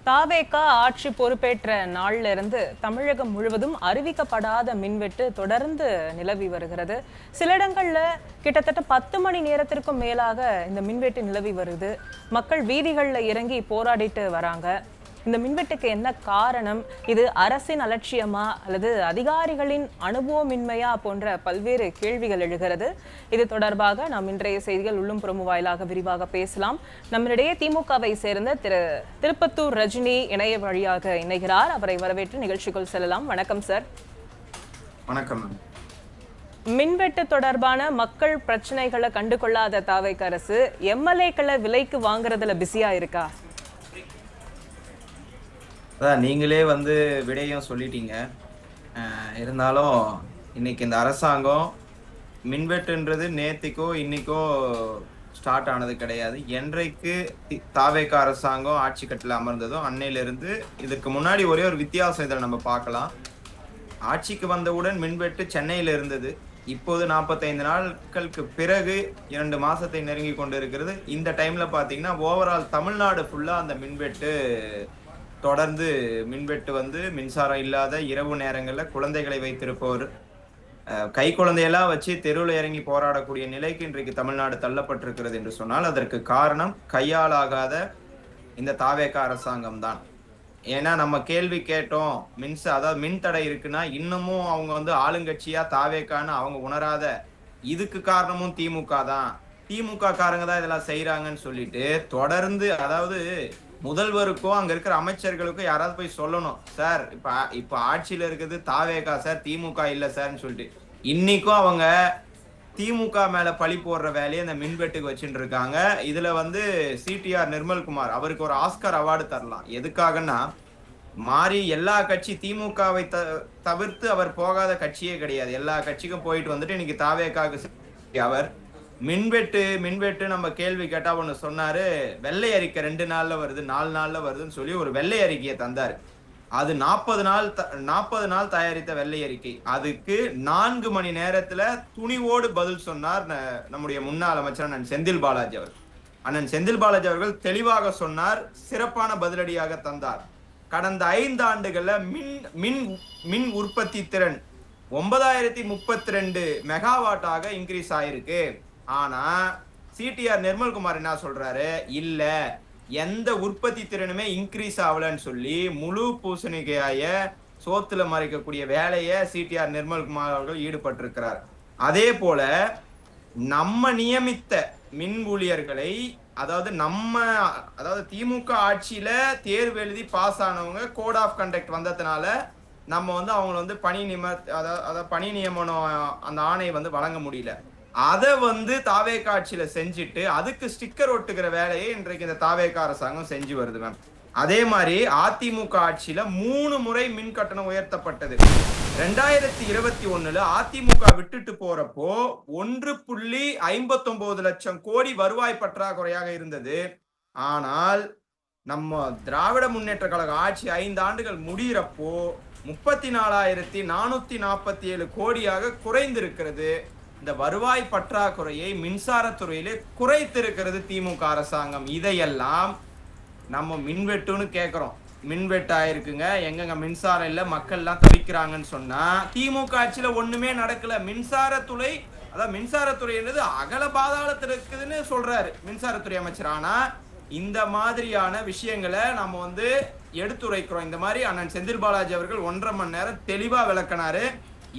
தாவேகா ஆட்சி பொறுப்பேற்ற நாள்ல இருந்து தமிழகம் முழுவதும் அறிவிக்கப்படாத மின்வெட்டு தொடர்ந்து நிலவி வருகிறது. சில இடங்கள்ல கிட்டத்தட்ட 10 மணி நேரத்திற்கும் மேலாக இந்த மின்வெட்டு நிலவி வருது. மக்கள் வீதிகள்ல இறங்கி போராடிட்டு வராங்க. இந்த மின்வெட்டுக்கு என்ன காரணம்? இது அரசின் அலட்சியமா அல்லது அதிகாரிகளின் அனுபவமின்மையா போன்ற பல்வேறு கேள்விகள் எழுகிறது. இது தொடர்பாக நாம் இன்றைய செய்திகள் உள்ளும் புறமும் வாயிலாக விரிவாக பேசலாம். நம்மிடையே திமுகவை சேர்ந்த திருப்பத்தூர் ரஜினி இணைய வழியாக இணைகிறார். அவரை வரவேற்று நிகழ்ச்சிக்குள் செல்லலாம். வணக்கம் சார். வணக்கம். மின்வெட்டு தொடர்பான மக்கள் பிரச்சனைகளை கண்டுகொள்ளாத தாவேக அரசு எம்எல்ஏக்களை விலைக்கு வாங்குறதுல பிஸியா இருக்கா? அதான் நீங்களே விடையும் சொல்லிட்டீங்க. இருந்தாலும் இன்னைக்கு இந்த அரசாங்கம் மின்வெட்டுன்றது நேத்திக்கோ இன்னைக்கோ ஸ்டார்ட் ஆனது கிடையாது. என்றைக்கு தாவேக அரசாங்கம் ஆட்சி கட்டில் அமர்ந்ததோ அன்னையிலிருந்து இதுக்கு முன்னாடி ஒரே ஒரு வித்தியாசம் இதில் நம்ம பார்க்கலாம். ஆட்சிக்கு வந்தவுடன் மின்வெட்டு சென்னையில் இருந்தது. இப்போது 45 நாட்களுக்கு பிறகு 2 மாசத்தை நெருங்கி கொண்டு இருக்கிறது. இந்த டைம்ல பாத்தீங்கன்னா ஓவரால் தமிழ்நாடு ஃபுல்லா அந்த மின்வெட்டு தொடர்ந்து மின்வெட்டு மின்சாரம் இல்லாத இரவு நேரங்களில் குழந்தைகளை வைத்திருப்பவர் கை குழந்தையெல்லாம் வச்சு தெருவில் இறங்கி போராடக்கூடிய நிலைக்கு இன்றைக்கு தமிழ்நாடு தள்ளப்பட்டிருக்கிறது என்று சொன்னால் அதற்கு காரணம் கையாளாகாத இந்த தாவேக அரசாங்கம் தான். ஏன்னா நம்ம கேள்வி கேட்டோம், அதாவது மின் தடை இருக்குன்னா இன்னமும் அவங்க ஆளுங்கட்சியா தாவேக்கான்னு அவங்க உணராத இதுக்கு காரணமும் திமுக தான், திமுக காரங்க தான் இதெல்லாம் செய்யறாங்கன்னு சொல்லிட்டு தொடர்ந்து, அதாவது முதல்வருக்கோ அங்க இருக்கிற அமைச்சர்களுக்கோ யாராவது போய் சொல்லணும், சார் இப்ப ஆட்சியில இருக்கிறது தாவேகா சார், திமுக இல்ல சார்ன்னு சொல்லிட்டு. இன்னைக்கும் அவங்க திமுக மேல பழி போடுற வேலையை அந்த மின்வெட்டுக்கு வச்சுட்டு இருக்காங்க. இதுல சிடிஆர் நிர்மல்குமார் அவருக்கு ஒரு ஆஸ்கர் அவார்டு தரலாம். எதுக்காகன்னா மாறி எல்லா கட்சி திமுகவை தவிர்த்து அவர் போகாத கட்சியே கிடையாது. எல்லா கட்சிக்கும் போயிட்டு இன்னைக்கு தாவேகாவுக்கு அவர் மின்வெட்டு நம்ம கேள்வி கேட்டா ஒண்ணு சொன்னாரு, வெள்ளை அறிக்கை 2 நாள்ல வருது 4 நாள்ல வருதுன்னு சொல்லி ஒரு வெள்ளை அறிக்கையை தந்தாரு. அது 40 நாள் தயாரித்த வெள்ளை அறிக்கை. அதுக்கு 4 மணி நேரத்துல துணிவோடு பதில் சொன்னார் நம்முடைய முன்னாள் அமைச்சர் அண்ணன் செந்தில் பாலாஜி அவர்கள். அண்ணன் செந்தில் பாலாஜி அவர்கள் தெளிவாக சொன்னார், சிறப்பான பதிலடியாக தந்தார். கடந்த 5 ஆண்டுகள்ல மின் உற்பத்தி திறன் 9032 மெகாவாட்டாக இன்க்ரீஸ் ஆயிருக்கு. ஆனா சிடிஆர் நிர்மல்குமார் என்ன சொல்றாரு, இல்ல எந்த உற்பத்தி திறனுமே இன்க்ரீஸ் ஆகலன்னு சொல்லி முழு பூசணிக்காய சோத்துல மறைக்கக்கூடிய வேலையை சிடிஆர் நிர்மல்குமார் அவர்கள் ஈடுபட்டிருக்கிறார். அதே போல நம்ம நியமித்த மின் ஊழியர்களை, அதாவது திமுக ஆட்சியில தேர்வு எழுதி பாஸ் ஆனவங்க கோட் ஆஃப் கண்டக்ட் வந்ததுனால நம்ம அவங்களை பணி நியமனம் அந்த ஆணை வழங்க முடியல. அதை தாவேக ஆட்சியில செஞ்சுட்டு அதுக்கு ஸ்டிக்கர் ஒட்டுகிற வேலையை இன்றைக்கு இந்த தாவேக அரசாங்கம் செஞ்சு வருது மேம். அதே மாதிரி அதிமுக ஆட்சியில 3 முறை மின் கட்டணம் உயர்த்தப்பட்டது. 2021 அதிமுக விட்டுட்டு போறப்போ 1.59 லட்சம் கோடி வருவாய் பற்றாக்குறையாக இருந்தது. ஆனால் நம்ம திராவிட முன்னேற்ற கழக ஆட்சி 5 ஆண்டுகள் முடிகிறப்போ 34,447 கோடியாக குறைந்திருக்கிறது. இந்த வருவாய் பற்றாக்குறையை மின்சாரத்துறையிலே குறைத்திருக்கிறது திமுக அரசாங்கம். இதையெல்லாம் நம்ம மின்வெட்டுன்னு கேட்கிறோம், மின்வெட்டு ஆயிருக்குங்க, எங்கெங்க மின்சாரம் இல்ல, மக்கள் எல்லாம் தவிக்கிறாங்கன்னு சொன்னா திமுக ஆட்சியில ஒண்ணுமே நடக்கல. மின்சாரத்துறை என்னது அகல பாதாளத்தில் இருக்குதுன்னு சொல்றாரு மின்சாரத்துறை அமைச்சர். ஆனா இந்த மாதிரியான விஷயங்களை நம்ம எடுத்துரைக்கிறோம். இந்த மாதிரி அண்ணன் செந்தில் பாலாஜி அவர்கள் 1.5 மணி நேரம் தெளிவா விளக்கினாரு.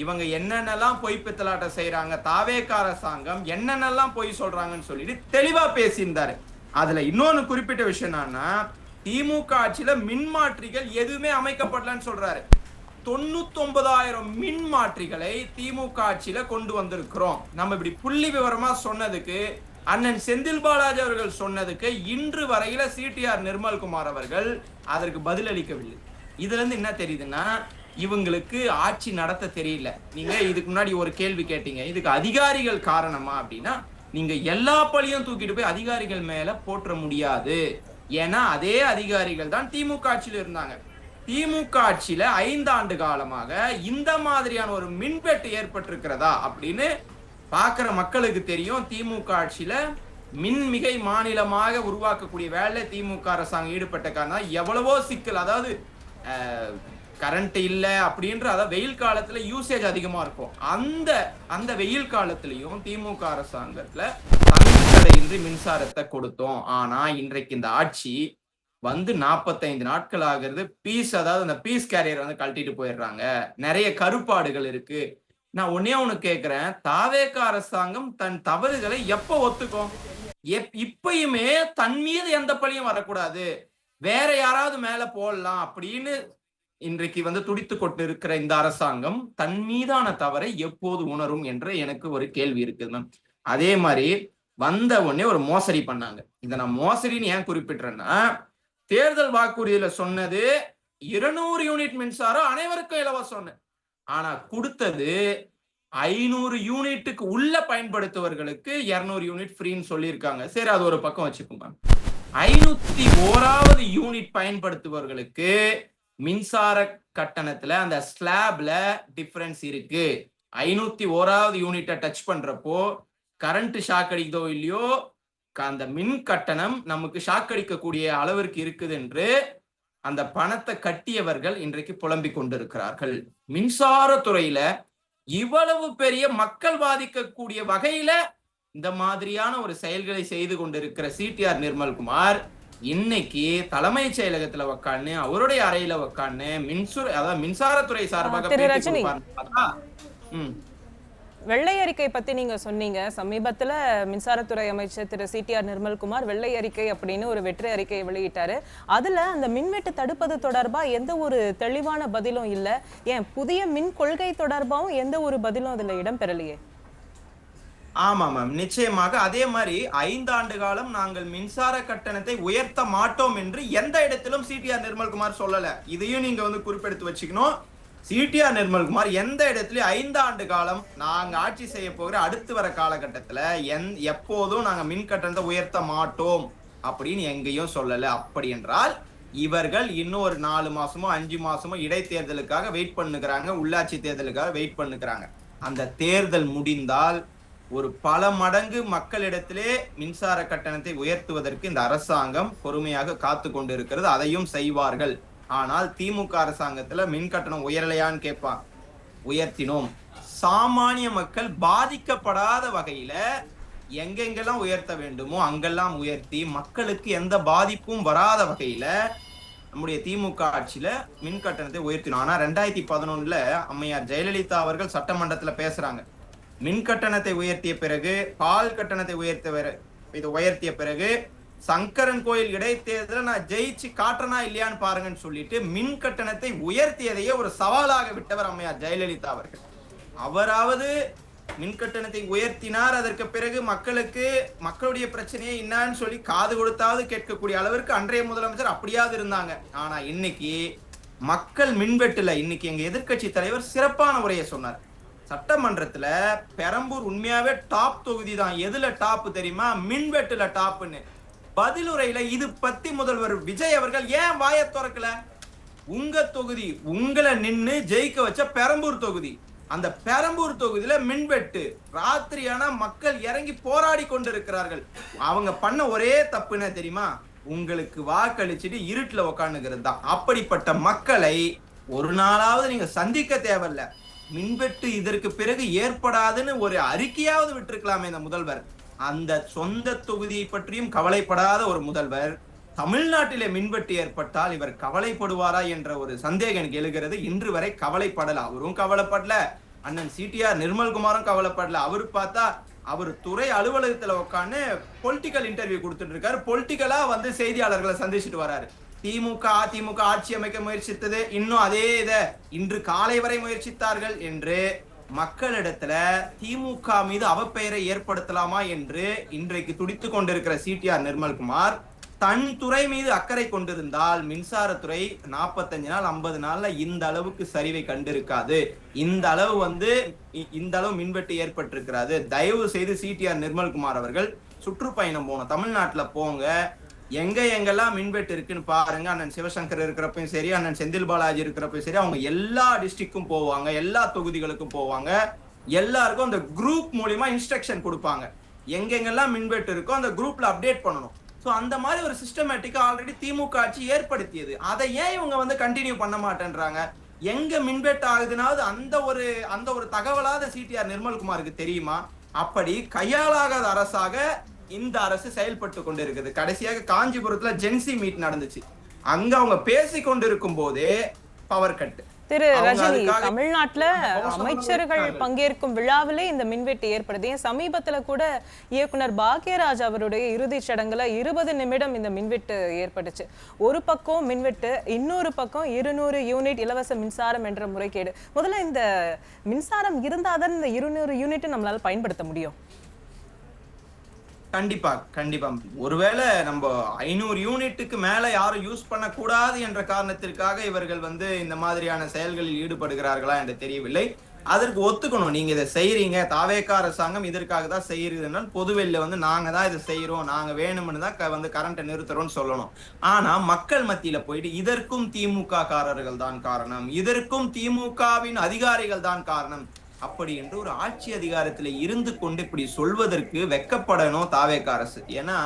இவங்க என்னென்னலாம் பொய் பித்தலாட்டம் செய்யறாங்க, தாவேக அரசாங்கம் என்னென்னலாம் பொய் சொல்றாங்கன்னு சொல்லிட்டு தெளிவா பேசியிருந்தாரு. அதுல இன்னொன்னு குறிப்பிட்ட விஷயம் என்னன்னா, திமுக ஆட்சியில மின் மாற்றிகள் எதுவுமே அமைக்கப்படலன்னு சொல்றாரு. 99,000 மின் மாற்றிகளை திமுக ஆட்சியில கொண்டு வந்திருக்கிறோம். நம்ம இப்படி புள்ளி விவரமா சொன்னதுக்கு, அண்ணன் செந்தில் பாலாஜி அவர்கள் சொன்னதுக்கு இன்று வரையில சிடிஆர் நிர்மல்குமார் அவர்கள் அதற்கு பதிலளிக்கவில்லை. இதுல இருந்து என்ன தெரியுதுன்னா, இவங்களுக்கு ஆட்சி நடத்த தெரியல. நீங்க இதுக்கு முன்னாடி ஒரு கேள்வி கேட்டீங்க, இதுக்கு அதிகாரிகள் காரணமா அப்படின்னா, நீங்க எல்லா பழியும் தூக்கிட்டு போய் அதிகாரிகள் மேல போற்ற முடியாது. ஏன்னா அதே அதிகாரிகள் தான் திமுக ஆட்சியில இருந்தாங்க. திமுக ஆட்சியில 5 ஆண்டு காலமாக இந்த மாதிரியான ஒரு மின்வெட்டு ஏற்பட்டிருக்கிறதா அப்படின்னு பாக்குற மக்களுக்கு தெரியும். திமுக ஆட்சியில மின்மிகை மாநிலமாக உருவாக்கக்கூடிய வேலை திமுக அரசாங்கம் ஈடுபட்ட காரணம் எவ்வளவோ சிக்கல். அதாவது கரண்ட் இல்ல அப்படின்ற, அதாவது வெயில் காலத்துல யூசேஜ் அதிகமா இருக்கும். அந்த வெயில் காலத்திலையும் திமுக அரசாங்கத்துல தங்குதடையின்றி மின்சாரத்தை கொடுத்தோம். ஆனா இன்றைக்கு இந்த ஆட்சி வந்து 45 நாட்கள் ஆகிறது. அதாவது அந்த பீஸ் கேரியர் வந்து கழட்டிட்டு போயிடுறாங்க. நிறைய கருப்பாடுகள் இருக்கு. நான் ஒண்ணு கேட்கிறேன், தாவேக அரசாங்கம் தன் தவறுகளை எப்ப ஒத்துக்கும்? இப்பயுமே தன் மீது எந்த பழியும் வரக்கூடாது, வேற யாராவது மேல போடலாம் அப்படின்னு இன்றைக்கு வந்து துடித்து கொண்டு இருக்கிற இந்த அரசாங்கம் தன் மீதான தவறை எப்போது உணரும் என்று எனக்கு ஒரு கேள்வி இருக்குது மேம். அதே மாதிரி வந்த உடனே ஒரு மோசடி பண்ணாங்க. இதை நான் மோசடின்னு ஏன் குறிப்பிட்டேன்னா, தேர்தல் வாக்குறுதியில சொன்னது 200 யூனிட் மின்சாரம் அனைவருக்கும் இலவசம். ஆனா கொடுத்தது 500 யூனிட்டுக்கு உள்ள பயன்படுத்துவர்களுக்கு 200 யூனிட் ஃப்ரீன்னு சொல்லியிருக்காங்க. சரி, அது ஒரு பக்கம் வச்சுக்கோங்க. 501வது யூனிட் பயன்படுத்துபவர்களுக்கு மின்சார கட்டணத்துல அந்த ஸ்லாப்ல டிஃபரன்ஸ் இருக்கு. 501வது யூனிட்டை டச் பண்றப்போ கரண்ட் ஷாக் அடிக்குதோ இல்லையோ, அந்த மின் கட்டணம் நமக்கு ஷாக் அடிக்கக்கூடிய அளவிற்கு இருக்குது என்று அந்த பணத்தை கட்டியவர்கள் இன்றைக்கு புலம்பிக் கொண்டிருக்கிறார்கள். மின்சாரத்துறையில இவ்வளவு பெரிய மக்கள் பாதிக்கக்கூடிய வகையில இந்த மாதிரியான ஒரு செயல்களை செய்து கொண்டிருக்கிற சிடிஆர் நிர்மல்குமார் இன்னைக்கு தலைமைச் செயலகத்துல உக்கான்னு, அவருடைய அறையில உக்கான்னு மின்சாரத்துறை சார்பாக வெள்ளை அறிக்கை பத்தி நீங்க சொன்னீங்க. சமீபத்துல மின்சாரத்துறை அமைச்சர் திரு சிடிஆர் நிர்மல்குமார் வெள்ளை அறிக்கை அப்படின்னு ஒரு வெற்றி அறிக்கையை வெளியிட்டாரு. அதுல அந்த மின்வெட்டு தடுப்பது தொடர்பா எந்த ஒரு தெளிவான பதிலும் இல்ல. ஏன் புதிய மின் கொள்கை தொடர்பாகவும் எந்த ஒரு பதிலும் அதுல இடம்பெறலையே? ஆமா மேம், நிச்சயமாக. அதே மாதிரி 5 ஆண்டு காலம் நாங்கள் மின்சார கட்டணத்தை உயர்த்த மாட்டோம் என்று எந்த இடத்திலும் சிடிஆர் நிர்மல்குமார் சொல்லல. இதையும் நீங்க வந்து குறிப்பெடுத்து வச்சுக்கணும். சிடிஆர் நிர்மல்குமார் எந்த இடத்துலயும் 5 ஆண்டு காலம் நாங்க ஆட்சி செய்ய போகிற அடுத்து வர காலகட்டத்துல எப்போதும் நாங்க மின் கட்டணத்தை உயர்த்த மாட்டோம் அப்படின்னு எங்கேயும் சொல்லல. அப்படி என்றால் இவர்கள் இன்னும் ஒரு 4 மாசமோ 5 மாசமோ இடைத்தேர்தலுக்காக வெயிட் பண்ணுகிறாங்க, உள்ளாட்சி தேர்தலுக்காக வெயிட் பண்ணுகிறாங்க. அந்த தேர்தல் முடிந்தால் ஒரு பல மடங்கு மக்களிடத்திலே மின்சார கட்டணத்தை உயர்த்துவதற்கு இந்த அரசாங்கம் பொறுமையாக காத்து கொண்டு இருக்கிறது. அதையும் செய்வார்கள். ஆனால் திமுக அரசாங்கத்துல மின் கட்டணம் உயரலையான்னு கேட்பான். உயர்த்தினோம். சாமானிய மக்கள் பாதிக்கப்படாத வகையில எங்கெங்கெல்லாம் உயர்த்த வேண்டுமோ அங்கெல்லாம் உயர்த்தி மக்களுக்கு எந்த பாதிப்பும் வராத வகையில நம்முடைய திமுக ஆட்சியில மின் கட்டணத்தை உயர்த்தினோம். ஆனா 2011ல அம்மையார் ஜெயலலிதா அவர்கள் சட்டமன்றத்துல பேசுறாங்க, மின் கட்டணத்தை உயர்த்திய பிறகு, பால் கட்டணத்தை உயர்த்திய பிறகு சங்கரன் கோயில் இடைத்தேர்தல நான் ஜெயிச்சு காட்டுறனா இல்லையான்னு பாருங்கன்னு சொல்லிட்டு மின் கட்டணத்தை உயர்த்தியதையே ஒரு சவாலாக விட்டவர் அம்மையார் ஜெயலலிதா அவர்கள். அவராவது மின் கட்டணத்தை உயர்த்தினார். அதற்கு பிறகு மக்களுடைய பிரச்சனையை என்னன்னு சொல்லி காது கொடுத்தாவது கேட்கக்கூடிய அளவிற்கு அன்றைய முதலமைச்சர் அப்படியாவது இருந்தாங்க. ஆனா இன்னைக்கு மக்கள் மின்வெட்டுல இன்னைக்கு எங்க எதிர்கட்சி தலைவர் சிறப்பான உரையை சொன்னார். சட்டமன்றத்துல பெரம்பூர் உண்மையாவே டாப் தொகுதி தான். எதுல டாப் தெரியுமா? மின்வெட்டுல டாப்னு. பதிலுரையில இது பத்தி முதல்வர் விஜய் அவர்கள் ஏன் வாய திறக்கல? உங்க தொகுதி, உங்களை நின்னு ஜெயிக்க வச்ச பெரம்பூர் தொகுதி, அந்த பெரம்பூர் தொகுதியில மின்வெட்டு ராத்திரியான மக்கள் இறங்கி போராடி கொண்டிருக்கிறார்கள். அவங்க பண்ண ஒரே தப்புன்னு தெரியுமா? உங்களுக்கு வாக்களிச்சுட்டு இருட்டுல உக்காந்துக்கிறது தான். அப்படிப்பட்ட மக்களை ஒரு நாளாவது நீங்க சந்திக்க தேவையில்ல. மின்வெட்டு இதற்கு பிறகு ஏற்படாதுன்னு ஒரு அறிக்கையாவது விட்டுருக்கலாமே இந்த முதல்வர். அந்த சொந்த தொகுதியை பற்றியும் கவலைப்படாத ஒரு முதல்வர் தமிழ்நாட்டிலே மின்வெட்டு ஏற்பட்டால் இவர் கவலைப்படுவாரா என்ற ஒரு சந்தேகம் எனக்கு எழுகிறது. இன்று வரை கவலைப்படல. அவரும் கவலைப்படல, அண்ணன் சிடிஆர் நிர்மல்குமாரும் கவலைப்படல. அவரு பார்த்தா அவர் துறை அலுவலகத்துல உட்காந்து பொலிட்டிக்கல் இன்டர்வியூ கொடுத்துட்டு இருக்காரு. பொலிட்டிக்கலா வந்து செய்தியாளர்களை சந்திச்சுட்டு வராரு. திமுக அதிமுக ஆட்சி அமைக்க முயற்சித்தது, இன்னும் அதே இதை இன்று காலை வரை முயற்சித்தார்கள் என்று மக்களிடத்துல திமுக மீது அவப்பெயரை ஏற்படுத்தலாமா என்று இன்றைக்கு துடித்து கொண்டிருக்கிற சிடிஆர் நிர்மல்குமார் தன் துறை மீது அக்கறை கொண்டிருந்தால் மின்சாரத்துறை 45 நாள் 50 நாள்ல இந்த அளவுக்கு சரிவை கண்டிருக்காது. இந்த அளவு மின்வெட்டு ஏற்பட்டிருக்கிறது. தயவு செய்து சிடிஆர் நிர்மல்குமார் அவர்கள் சுற்றுப்பயணம் போகணும், தமிழ்நாட்டுல போங்க, எங்கெல்லாம் மின்வெட்டு இருக்குன்னு பாருங்க. அண்ணன் சிவசங்கர் இருக்கிறப்பையும் சரி, அண்ணன் செந்தில் பாலாஜி இருக்கிறப்பையும் சரி, அவங்க எல்லா டிஸ்ட்ரிக்டும் போவாங்க, எல்லா தொகுதிகளுக்கும் போவாங்க, எல்லாருக்கும் அந்த குரூப் மூலியமா இன்ஸ்ட்ரக்ஷன் கொடுப்பாங்க. எங்கெங்கெல்லாம் மின்வெட்டு இருக்கோ அந்த குரூப்ல அப்டேட் பண்ணணும். ஸோ அந்த மாதிரி ஒரு சிஸ்டமேட்டிக்கா ஆல்ரெடி திமுக ஆட்சி ஏற்படுத்தியது. அதை ஏன் இவங்க வந்து கண்டினியூ பண்ண மாட்டேன்றாங்க? எங்க மின்வெட்டு ஆகுதுனாவது அந்த ஒரு தகவலாத சிடிஆர் நிர்மல்குமாருக்கு தெரியுமா? அப்படி கையாளாகாத அரசாக இந்த அரசு செயல்பட்டு கொண்டிருக்குது. கடைசியாக காஞ்சிபுரத்துல ஜென்சி மீட் நடந்துச்சு. அங்க அவங்க பேசி கொண்டிருக்கும் போதே பவர் கட். திரு ரஜினி, தமிழ்நாட்டுல அமைச்சர்கள் பங்கேற்கும் விழாவிலே இந்த மின்வெட்டு ஏற்படுது. சமீபத்துல கூட இயக்குனர் பாக்யராஜ் அவருடைய இறுதிச் சடங்குல 20 நிமிடம் இந்த மின்வெட்டு ஏற்பட்டுச்சு. ஒரு பக்கம் மின்வெட்டு, இன்னொரு பக்கம் 200 யூனிட் இலவச மின்சாரம் என்ற முறைகேடு. முதல்ல இந்த மின்சாரம் இருந்தாதான் இந்த 200 யூனிட் நம்மளால பயன்படுத்த முடியும். கண்டிப்பா கண்டிப்பா. ஒருவேளை நம்ம 500 யூனிட்டுக்கு மேல யாரும் யூஸ் பண்ணக்கூடாது என்ற காரணத்திற்காக இவர்கள் வந்து இந்த மாதிரியான செயல்களில் ஈடுபடுகிறார்களா என்று தெரியவில்லை. அதற்கு ஒத்துக்கணும். நீங்க இதை செய்யறீங்க, தாவேகா அரசாங்கம் இதற்காக தான் செய்யறதுன்னா பொதுவெளியில வந்து நாங்க தான் இதை செய்யறோம், நாங்க வேணும்னு தான் வந்து கரண்ட்டை நிறுத்துறோம்னு சொல்லணும். ஆனா மக்கள் மத்தியில போயிட்டு இதற்கும் திமுக காரர்கள் தான் காரணம், இதற்கும் திமுகவின் அதிகாரிகள் தான் காரணம் அப்படி என்று ஒரு ஆட்சி அதிகாரத்துல இருந்து கொண்டு இப்படி சொல்வதற்கு வெக்கப்படணும் தாவேகா அரசு. ஏன்னா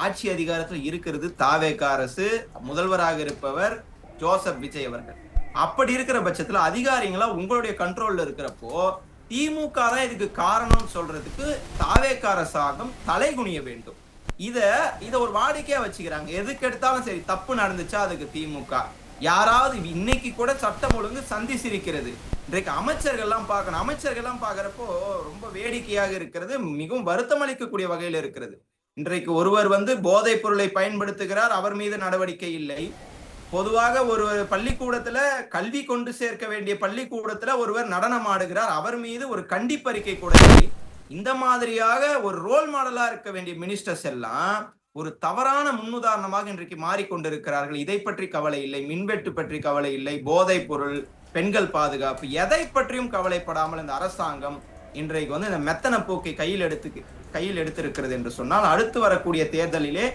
ஆட்சி அதிகாரத்துல இருக்கிறது தாவேகா அரசு, முதல்வராக இருப்பவர் ஜோசப் விஜய் அவர்கள். அப்படி இருக்கிற பட்சத்துல அதிகாரிகளா உங்களுடைய கண்ட்ரோல்ல இருக்கிறப்போ திமுக தான் இதுக்கு காரணம் சொல்றதுக்கு தாவேகா அரசாங்கம் தலைகுனிய வேண்டும். இத ஒரு வாடிக்கையா வச்சுக்கிறாங்க. எதுக்கு எடுத்தாலும் சரி, தப்பு நடந்துச்சா அதுக்கு திமுக. யாராவது இன்னைக்கு கூட சட்டம் ஒழுங்கு சந்தி சிரிக்கிறது. இன்றைக்கு அமைச்சர்கள்லாம் பார்க்கணும். அமைச்சர்கள்லாம் பார்க்கறப்போ ரொம்ப வேடிக்கையாக இருக்கிறது, மிகவும் வருத்தம் அளிக்கக்கூடிய வகையில் இருக்கிறது. இன்றைக்கு ஒருவர் வந்து போதைப் பொருளை பயன்படுத்துகிறார், அவர் மீது நடவடிக்கை இல்லை. பொதுவாக ஒரு பள்ளிக்கூடத்துல கல்வி கொண்டு சேர்க்க வேண்டிய பள்ளிக்கூடத்துல ஒருவர் நடனம் ஆடுகிறார், அவர் மீது ஒரு கண்டிப்பறிக்கை கூட இல்லை. இந்த மாதிரியாக ஒரு ரோல் மாடலா இருக்க வேண்டிய மினிஸ்டர்ஸ் எல்லாம் ஒரு தவறான முன்னுதாரணமாக இன்றைக்கு மாறிக்கொண்டிருக்கிறார்கள். இதை பற்றி கவலை இல்லை, மின்வெட்டு பற்றி கவலை இல்லை, போதைப் பொருள், பெண்கள் பாதுகாப்பு, எதை பற்றியும் கவலைப்படாமல் இந்த அரசாங்கம் இன்றைக்கு வந்து இந்த மெத்தன போக்கை கையில் எடுத்திருக்கிறது என்று சொன்னால், அடுத்து வரக்கூடிய தேர்தலிலே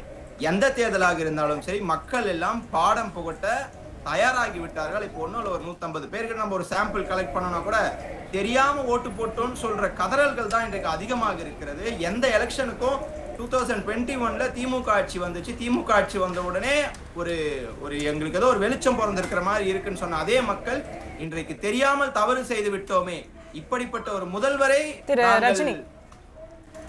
எந்த தேர்தலாக இருந்தாலும் சரி மக்கள் எல்லாம் பாடம் புகட்ட தயாராகி விட்டார்கள். இப்போ ஒன்னும் ஒரு 150 பேருக்கு நம்ம ஒரு சாம்பிள் கலெக்ட் பண்ணோம்னா கூட தெரியாம ஓட்டு போட்டோம்னு சொல்ற கதறல்கள் தான் இன்றைக்கு அதிகமாக இருக்கிறது. எந்த எலெக்ஷனுக்கும் 2021ல திமுக ஆட்சி வந்துச்சு, திமுக ஆட்சி வந்த உடனே ஒரு எங்களுக்கு ஏதோ ஒரு வெளிச்சம் பிறந்திருக்கிற மாதிரி இருக்குன்னு சொன்ன அதே மக்கள் இன்றைக்கு தெரியாமல் தவறு செய்து விட்டோமே, இப்படிப்பட்ட ஒரு முதல்வரை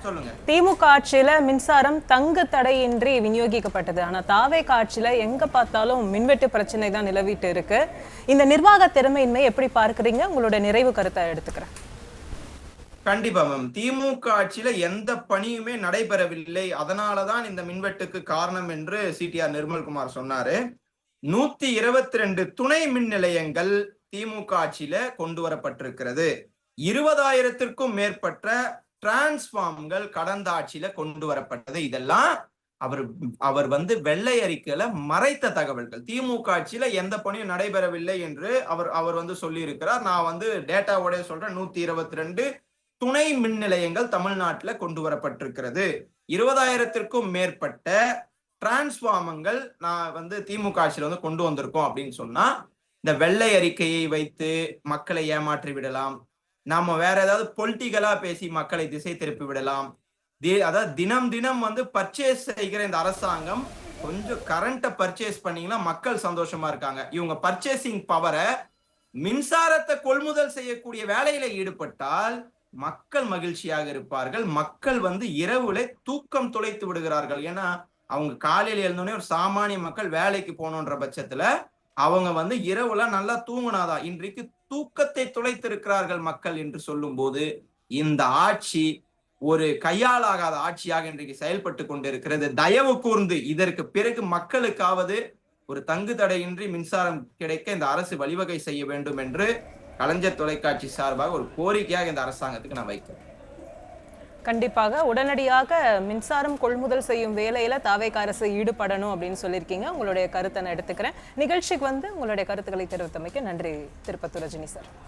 சொல்லுங்க. திமுக ஆட்சியில மின்சாரம் தங்கு தடையின்றி விநியோகிக்கப்பட்டது. ஆனா தாவேகா ஆட்சியில எங்க பார்த்தாலும் மின்வெட்டு பிரச்சனை தான் நிலவிட்டு இருக்கு. இந்த நிர்வாக திறமையின்மை எப்படி பார்க்கறீங்க? உங்களோட நிறைவு கருத்தை எடுத்துக்கிறேன். கண்டிப்பா மேம். திமுக ஆட்சியில எந்த பணியுமே நடைபெறவில்லை, அதனாலதான் இந்த மின்வெட்டுக்கு காரணம் என்று சிடிஆர் நிர்மல்குமார் சொன்னாரு. 122 துணை மின் நிலையங்கள் திமுக ஆட்சியில கொண்டு வரப்பட்டிருக்கிறது. 20,000த்திற்கும் மேற்பட்ட டிரான்ஸ்பார்ம்கள் கடந்த ஆட்சியில கொண்டு வரப்பட்டது. இதெல்லாம் அவர் வந்து வெள்ளை அறிக்கையில மறைத்த தகவல்கள். திமுக ஆட்சியில எந்த பணியும் நடைபெறவில்லை என்று அவர் வந்து சொல்லி இருக்கிறார். நான் வந்து டேட்டாவோட சொல்றேன். 122 துணை மின் நிலையங்கள் தமிழ்நாட்டுல கொண்டு வரப்பட்டிருக்கிறது. 20,000த்திற்கும் மேற்பட்ட டிரான்ஸ்பார்மங்கள் நான் வந்து திமுக ஆட்சியில வந்து கொண்டு வந்திருக்கோம் அப்படின்னு சொன்னா, இந்த வெள்ளை அறிக்கையை வைத்து மக்களை ஏமாற்றி விடலாம், நாம வேற ஏதாவது பொலிட்டிக்கலா பேசி மக்களை திசை திருப்பி விடலாம். அதாவது தினம் தினம் வந்து பர்ச்சேஸ் செய்கிற இந்த அரசாங்கம் கொஞ்சம் கரண்ட்டை பர்ச்சேஸ் பண்ணீங்கன்னா மக்கள் சந்தோஷமா இருக்காங்க. இவங்க பர்ச்சேசிங் பவரை மின்சாரத்தை கொள்முதல் செய்யக்கூடிய வேலையில ஈடுபட்டால் மக்கள் மகிழ்ச்சியாக இருப்பார்கள். மக்கள் வந்து இரவுல தூக்கம் தொலைத்து விடுகிறார்கள். ஏன்னா அவங்க காலையில எழுந்தோடனே ஒரு சாமானிய மக்கள் வேலைக்கு போகணுன்ற பட்சத்துல அவங்க வந்து இரவுல நல்லா தூங்கினாதான். இன்றைக்கு தூக்கத்தை தொலைத்திருக்கிறார்கள் மக்கள் என்று சொல்லும் போது இந்த ஆட்சி ஒரு கையாளாகாத ஆட்சியாக இன்றைக்கு செயல்பட்டு கொண்டிருக்கிறது. தயவு கூர்ந்து இதற்கு பிறகு மக்களுக்காவது ஒரு தங்கு தடையின்றி மின்சாரம் கிடைக்க இந்த அரசு வழிவகை செய்ய வேண்டும் என்று கலைஞர் தொலைக்காட்சி சார்பாக ஒரு கோரிக்கையாக இந்த அரசாங்கத்துக்கு நான் வைக்கிறேன். கண்டிப்பாக உடனடியாக மின்சாரம் கொள்முதல் செய்யும் வேலையில தாவேகா அரசு ஈடுபடணும் அப்படின்னு சொல்லியிருக்கீங்க. உங்களுடைய கருத்தை நான் எடுத்துக்கிறேன். நிகழ்ச்சிக்கு வந்து உங்களுடைய கருத்துக்களை தெரிவித்தமைக்கு நன்றி திருப்பத்தூர் ரஜினி சார்.